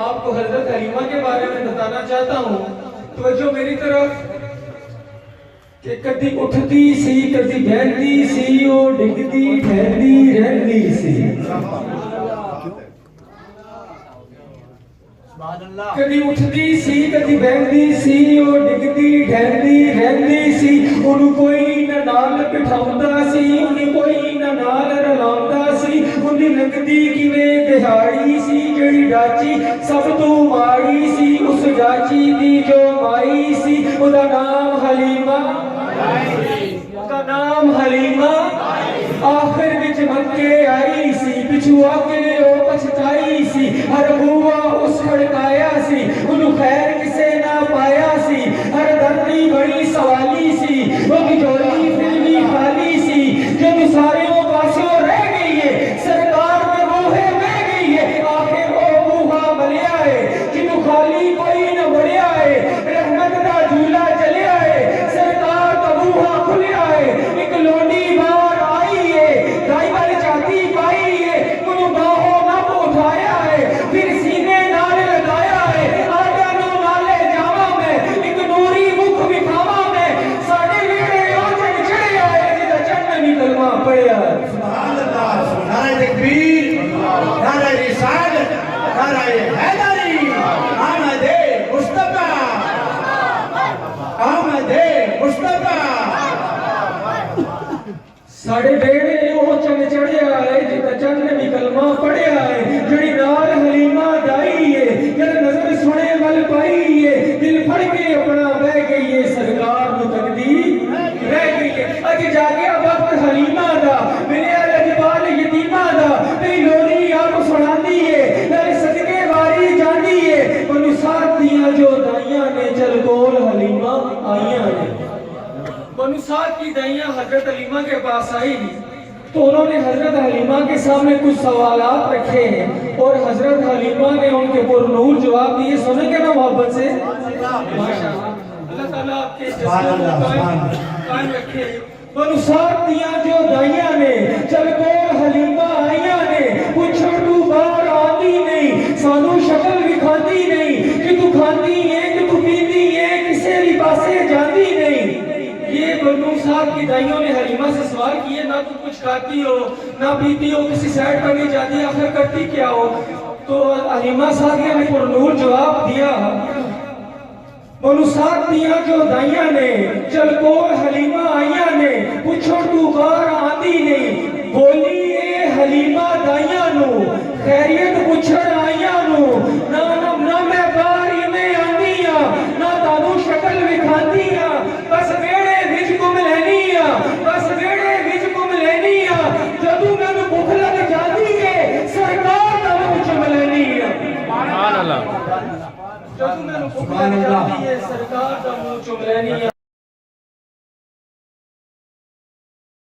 آپ کو حضرت حلیمہ کے بارے میں بتانا چاہتا ہوں. توجہ میری طرف کہ کدی اٹھتی سی کدی بہندی سی او ڈگدی ٹھہردی رہندی سی. کدی اٹھتی سی کدی بہندی سی او ڈگدی ٹھہردی رہندی سی. انہوں کوئی نہ نال بٹھاؤندا سی انہوں کوئی نہ نال رلاؤندا سی. انہوں لگدی کیویں دہاڑی سی جڑی ڈاچی سب تو ماڑی سی. اس ڈاچی دی جو مائی سی اُدا نام حلیمہ کا نام حلیمہ. آخر وچ مکے آئی سی پچھو آگے او پچھتائی سی. ہر بوا اس کھڑکایا سی انہوں خیر کسے نہ پایا سی. ہر دردی بڑی سوالی سی وہ جوڑی فلمی خالی سی. جب سارے وہ پاسوں رہ گئی ہے سرکار کے روحے بہ گئی ہے. آخر او بوہا ملیا ہے جنہوں خالی کوئی نہ بڑھیا ہے. رحمت دا جھولا چلیا ہے سرکار کا بوہا کھلیا ہے. ایک لونڈی بار آئی ہے دائی والی چاہتی پائی ہے انہوں باہوں نہ اٹھایا ہے پھر سینے نال لگایا ہے. آجا نو نالے جاوا میں ایک نوری مکھ بکھاوا میں ساڑھے ویڑے آجن چڑھے آئے جدہ چڑھنے بھی کلمہ پڑھیا ہے. سبحان اللہ. نعرہ تکبیر نعرہ رسالت نعرہ حیدری. آمد مصطفیٰ آمد مصطفیٰ. ساڑھے بیڑے او چند چڑھے آئے جدہ چند نے بھی کلمہ پڑھے آئے. جڑی نال حلیمہ دائی ہے جڑ نظر سنے مل پائی ہے. دل پھڑ کے اپنا بہ گئی ہے سرکار نو تقدیر رہ گئی ہے. اج جاگیا وقت حلیمہ دا ملیا لجبال یتیمہ دا. تیری لوری آپ سنا دیئے نال صدقے واری جاندی ہے. انہوں ساتھ دیا جو دائیاں نے چل گول حلیمہ آئیاں نے. بنو سعد کی دائیاں حضرت حلیمہ کے پاس آئی تو انہوں نے حضرت حلیمہ کے سامنے کچھ سوالات رکھے ہیں اور حضرت حلیمہ نے ان کے پر نور جواب دیے. سنیں گے نا محبت سے؟ ماشاءاللہ اللہ تعالیٰ آپ کے جسم کو قائم رکھے. بنو سعد دیاں جو دائیاں نے چل گول حلیمہ آئیاں نے. پچھڑ تو بار آتی نہیں سانو شکل بھی کھاتی نہیں کہ تو کھاتی ہے کہ تو پیتی ہے کسے بھی پاسے جاتی نہیں. یہ بنو سعد کی دائیوں نے حلیمہ سے سوال کیے نہ تو کچھ کھاتی ہو نہ پیتی ہو کسی سائٹ پر نہیں جاتی آخر کرتی کیا ہو. تو حلیمہ سعدیہ نے پر نور جواب دیا. بنو سعد دیاں جو دائیاں نے چل کول حلیمہ آئیاں نے. پچھڑ تو بار آتی نہیں بولی اے حلیمہ دائیاں نو خیریت پچھڑ آئیاں نو. نہ میں باری میں آنیاں نہ تانو شکل وکھاندیاں. بس ویڑے وچ گم لینیاں بس ویڑے وچ گم لینیاں. جدوں میں بھوک لگ جاندی ہے سرکار دا منہ چم لینیاں. سبحان اللہ. جدوں میں بھوک لگ جاندی ہے سرکار دا منہ چم لینیاں.